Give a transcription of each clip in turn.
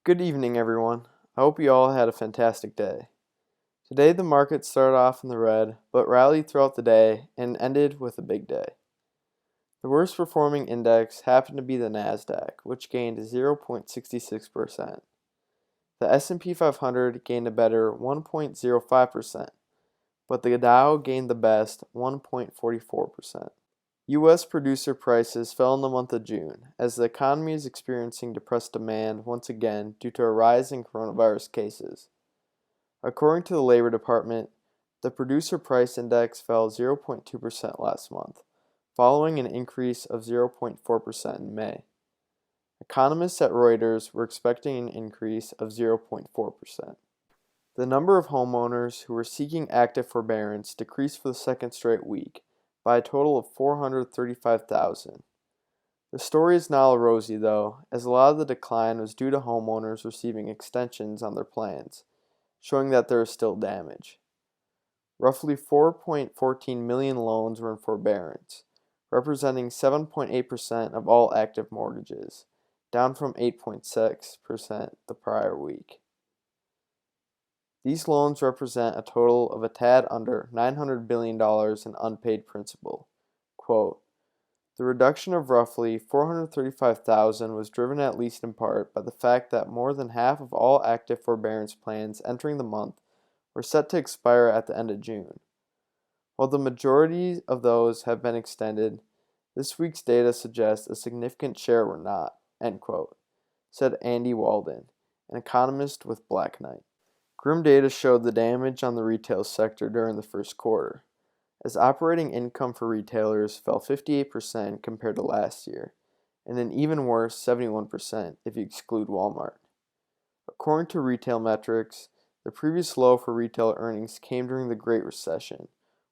Good evening, everyone. I hope you all had a fantastic day. Today, the market started off in the red, but rallied throughout the day and ended with a big day. The worst performing index happened to be the Nasdaq, which gained 0.66%. The S&P 500 gained a better 1.05%, but the Dow gained the best 1.44%. U.S. producer prices fell in the month of June as the economy is experiencing depressed demand once again due to a rise in coronavirus cases. According to the Labor Department, the producer price index fell 0.2% last month, following an increase of 0.4% in May. Economists at Reuters were expecting an increase of 0.4%. The number of homeowners who were seeking active forbearance decreased for the second straight week by a total of 435,000. The story is not all rosy, though, as a lot of the decline was due to homeowners receiving extensions on their plans, showing that there is still damage. Roughly 4.14 million loans were in forbearance, representing 7.8% of all active mortgages, down from 8.6% the prior week. These loans represent a total of a tad under $900 billion in unpaid principal. Quote, the reduction of roughly 435,000 was driven at least in part by the fact that more than half of all active forbearance plans entering the month were set to expire at the end of June. While the majority of those have been extended, this week's data suggests a significant share were not, end quote, said Andy Walden, an economist with Black Knight. Grim data showed the damage on the retail sector during the first quarter, as operating income for retailers fell 58% compared to last year, and an even worse 71% if you exclude Walmart. According to retail metrics, the previous low for retail earnings came during the Great Recession,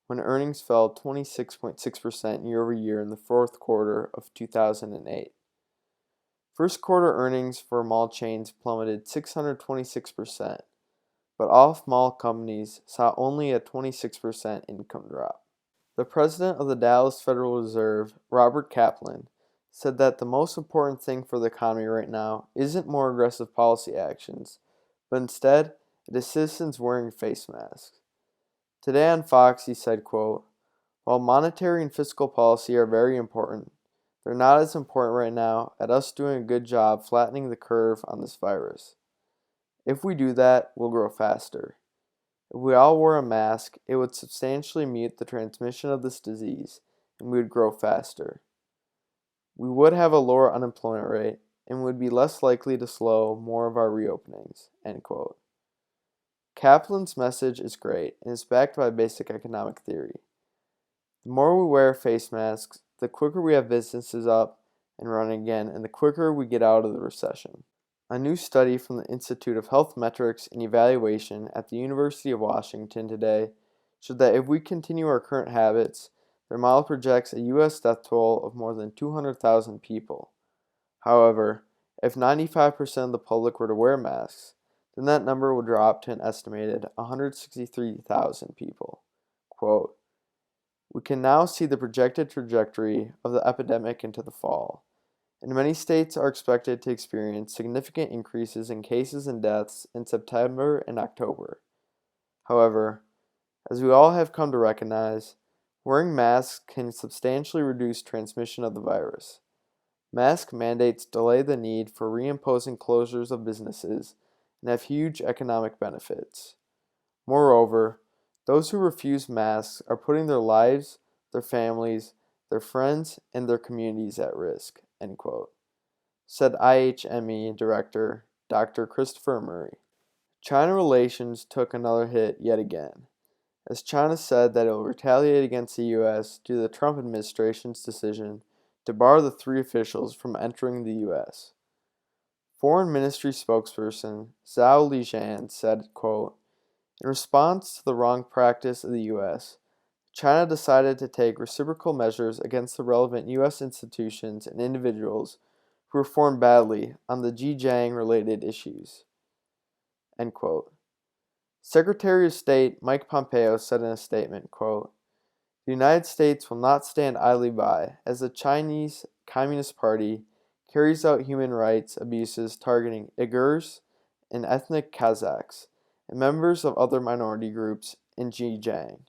when earnings fell 26.6% year over year in the fourth quarter of 2008. First quarter earnings for mall chains plummeted 626%, but off-mall companies saw only a 26% income drop. The president of the Dallas Federal Reserve, Robert Kaplan, said that the most important thing for the economy right now isn't more aggressive policy actions, but instead it is citizens wearing face masks. Today on Fox, he said, quote, while monetary and fiscal policy are very important, they're not as important right now at us doing a good job flattening the curve on this virus. If we do that, we'll grow faster. If we all wore a mask, it would substantially mute the transmission of this disease, and we would grow faster. We would have a lower unemployment rate, and would be less likely to slow more of our reopenings, end quote. Kaplan's message is great, and is backed by basic economic theory. The more we wear face masks, the quicker we have businesses up and running again, and the quicker we get out of the recession. A new study from the Institute of Health Metrics and Evaluation at the University of Washington today showed that if we continue our current habits, their model projects a U.S. death toll of more than 200,000 people. However, if 95% of the public were to wear masks, then that number would drop to an estimated 163,000 people. Quote, we can now see the projected trajectory of the epidemic into the fall, and many states are expected to experience significant increases in cases and deaths in September and October. However, as we all have come to recognize, wearing masks can substantially reduce transmission of the virus. Mask mandates delay the need for reimposing closures of businesses and have huge economic benefits. Moreover, those who refuse masks are putting their lives, their families, their friends, and their communities at risk, end quote, said IHME Director Dr. Christopher Murray. China relations took another hit yet again, as China said that it will retaliate against the U.S. due to the Trump administration's decision to bar the three officials from entering the U.S. Foreign Ministry spokesperson Zhao Lijian said, quote, in response to the wrong practice of the U.S., China decided to take reciprocal measures against the relevant U.S. institutions and individuals who performed badly on the Xinjiang-related issues. End quote. Secretary of State Mike Pompeo said in a statement, quote, the United States will not stand idly by as the Chinese Communist Party carries out human rights abuses targeting Uyghurs and ethnic Kazakhs and members of other minority groups in Xinjiang,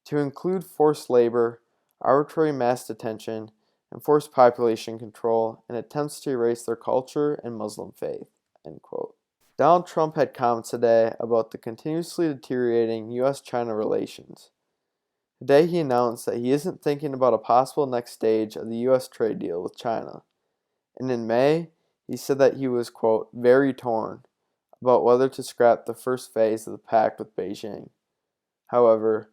to include forced labor, arbitrary mass detention, and forced population control, and attempts to erase their culture and Muslim faith." End quote. Donald Trump had comments today about the continuously deteriorating U.S.-China relations. Today he announced that he isn't thinking about a possible next stage of the U.S. trade deal with China. And in May, he said that he was, quote, "very torn" about whether to scrap the first phase of the pact with Beijing. However,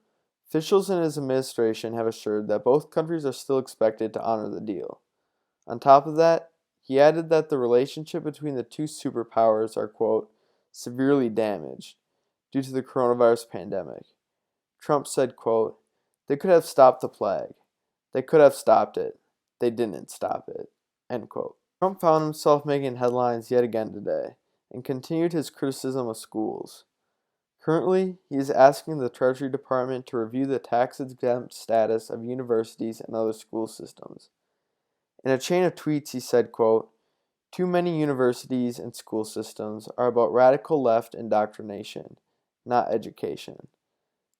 officials in his administration have assured that both countries are still expected to honor the deal. On top of that, he added that the relationship between the two superpowers are, quote, "severely damaged" due to the coronavirus pandemic. Trump said, quote, "They could have stopped the plague. They could have stopped it. They didn't stop it." End quote. Trump found himself making headlines yet again today and continued his criticism of schools. Currently, he is asking the Treasury Department to review the tax-exempt status of universities and other school systems. In a chain of tweets, he said, quote, "Too many universities and school systems are about radical left indoctrination, not education.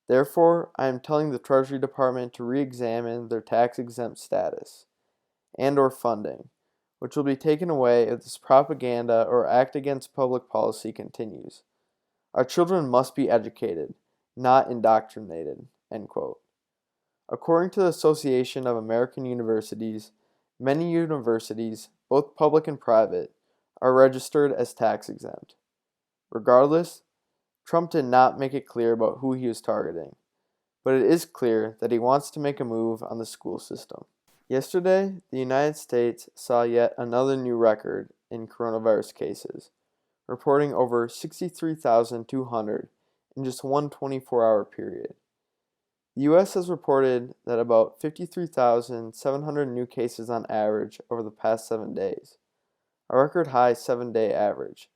Therefore, I am telling the Treasury Department to re-examine their tax-exempt status and/or funding, which will be taken away if this propaganda or act against public policy continues. Our children must be educated, not indoctrinated." End quote. According to the Association of American Universities, many universities, both public and private, are registered as tax-exempt. Regardless, Trump did not make it clear about who he was targeting, but it is clear that he wants to make a move on the school system. Yesterday, the United States saw yet another new record in coronavirus cases, reporting over 63,200 in just one 24-hour period. The U.S. has reported that about 53,700 new cases on average over the past 7 days, a record high 7-day average,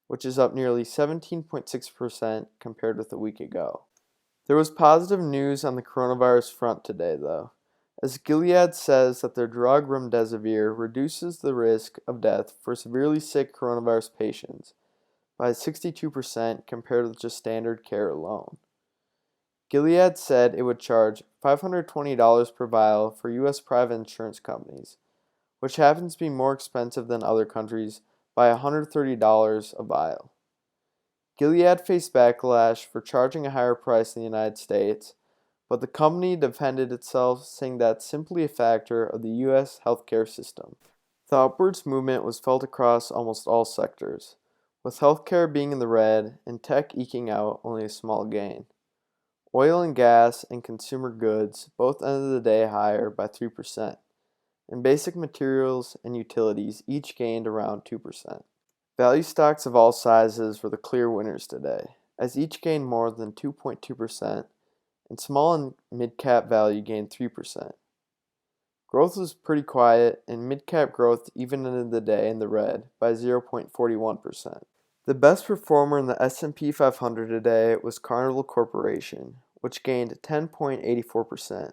which is up nearly 17.6% compared with a week ago. There was positive news on the coronavirus front today, though, as Gilead says that their drug remdesivir reduces the risk of death for severely sick coronavirus patients by 62% compared with just standard care alone. Gilead said it would charge $520 per vial for U.S. private insurance companies, which happens to be more expensive than other countries by $130 a vial. Gilead faced backlash for charging a higher price in the United States, but the company defended itself, saying that's simply a factor of the U.S. healthcare system. The upwards movement was felt across almost all sectors, with healthcare being in the red and tech eking out only a small gain. Oil and gas and consumer goods both ended the day higher by 3%, and basic materials and utilities each gained around 2%. Value stocks of all sizes were the clear winners today, as each gained more than 2.2%, and small and mid-cap value gained 3%. Growth was pretty quiet, and mid-cap growth even ended the day in the red by 0.41%. The best performer in the S&P 500 today was Carnival Corporation, which gained 10.84%.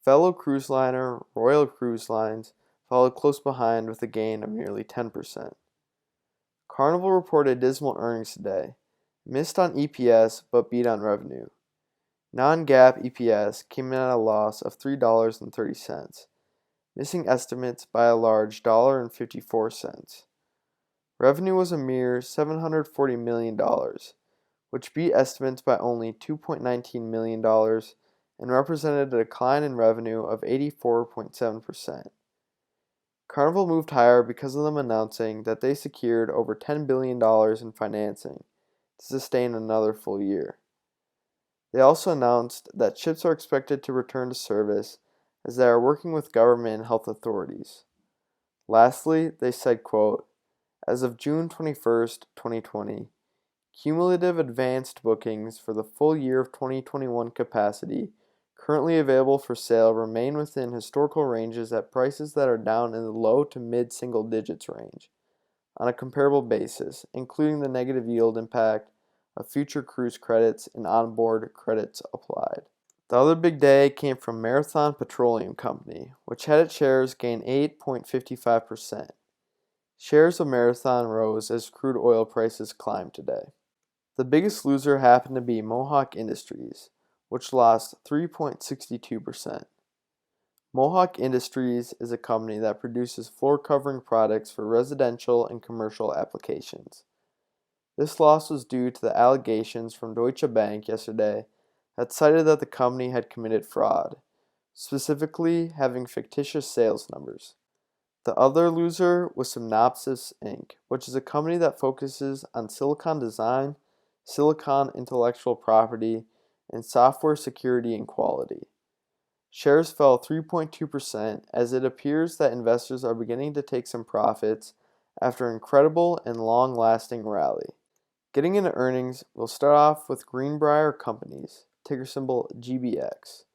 Fellow cruise liner Royal Cruise Lines followed close behind with a gain of nearly 10%. Carnival reported dismal earnings today, missed on EPS but beat on revenue. Non-GAAP EPS came in at a loss of $3.30, missing estimates by a large $1.54. Revenue was a mere $740 million, which beat estimates by only $2.19 million and represented a decline in revenue of 84.7%. Carnival moved higher because of them announcing that they secured over $10 billion in financing to sustain another full year. They also announced that ships are expected to return to service as they are working with government and health authorities. Lastly, they said, quote, "As of June 21st, 2020, cumulative advanced bookings for the full year of 2021 capacity currently available for sale remain within historical ranges at prices that are down in the low to mid-single digits range on a comparable basis, including the negative yield impact of future cruise credits and onboard credits applied." The other big day came from Marathon Petroleum Company, which had its shares gain 8.55%. Shares of Marathon rose as crude oil prices climbed today. The biggest loser happened to be Mohawk Industries, which lost 3.62%. Mohawk Industries is a company that produces floor covering products for residential and commercial applications. This loss was due to the allegations from Deutsche Bank yesterday that cited that the company had committed fraud, specifically having fictitious sales numbers. The other loser was Synopsys Inc., which is a company that focuses on silicon design, silicon intellectual property, and software security and quality. Shares fell 3.2% as it appears that investors are beginning to take some profits after an incredible and long-lasting rally. Getting into earnings, we'll start off with Greenbrier Companies, ticker symbol GBX,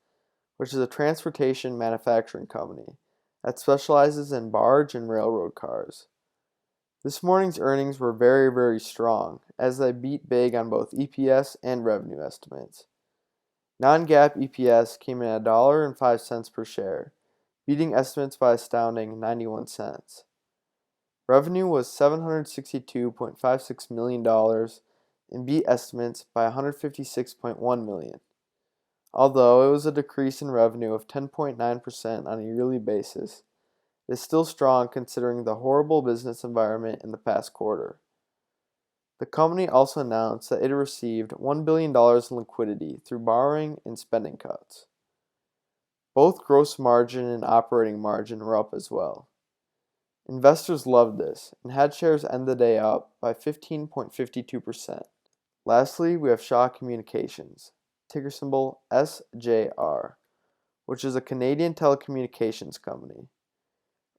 which is a transportation manufacturing company that specializes in barge and railroad cars. This morning's earnings were very, very strong, as they beat big on both EPS and revenue estimates. Non-GAAP EPS came in at $1.05 per share, beating estimates by astounding 91 cents. Revenue was $762.56 million and beat estimates by $156.1 million. Although it was a decrease in revenue of 10.9% on a yearly basis, it is still strong considering the horrible business environment in the past quarter. The company also announced that it received $1 billion in liquidity through borrowing and spending cuts. Both gross margin and operating margin were up as well. Investors loved this and had shares end the day up by 15.52%. Lastly, we have Shaw Communications, ticker symbol SJR, which is a Canadian telecommunications company.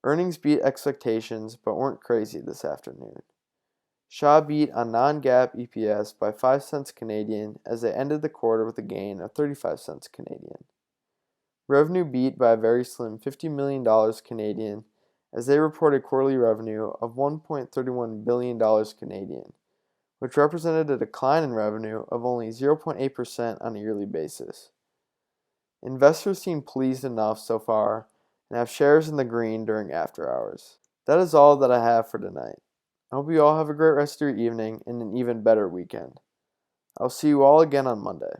Earnings beat expectations but weren't crazy this afternoon. Shaw beat on non-GAAP EPS by 5 cents Canadian as they ended the quarter with a gain of 35 cents Canadian. Revenue beat by a very slim $50 million Canadian as they reported quarterly revenue of $1.31 billion Canadian, which represented a decline in revenue of only 0.8% on a yearly basis. Investors seem pleased enough so far and have shares in the green during after hours. That is all that I have for tonight. I hope you all have a great rest of your evening and an even better weekend. I'll see you all again on Monday.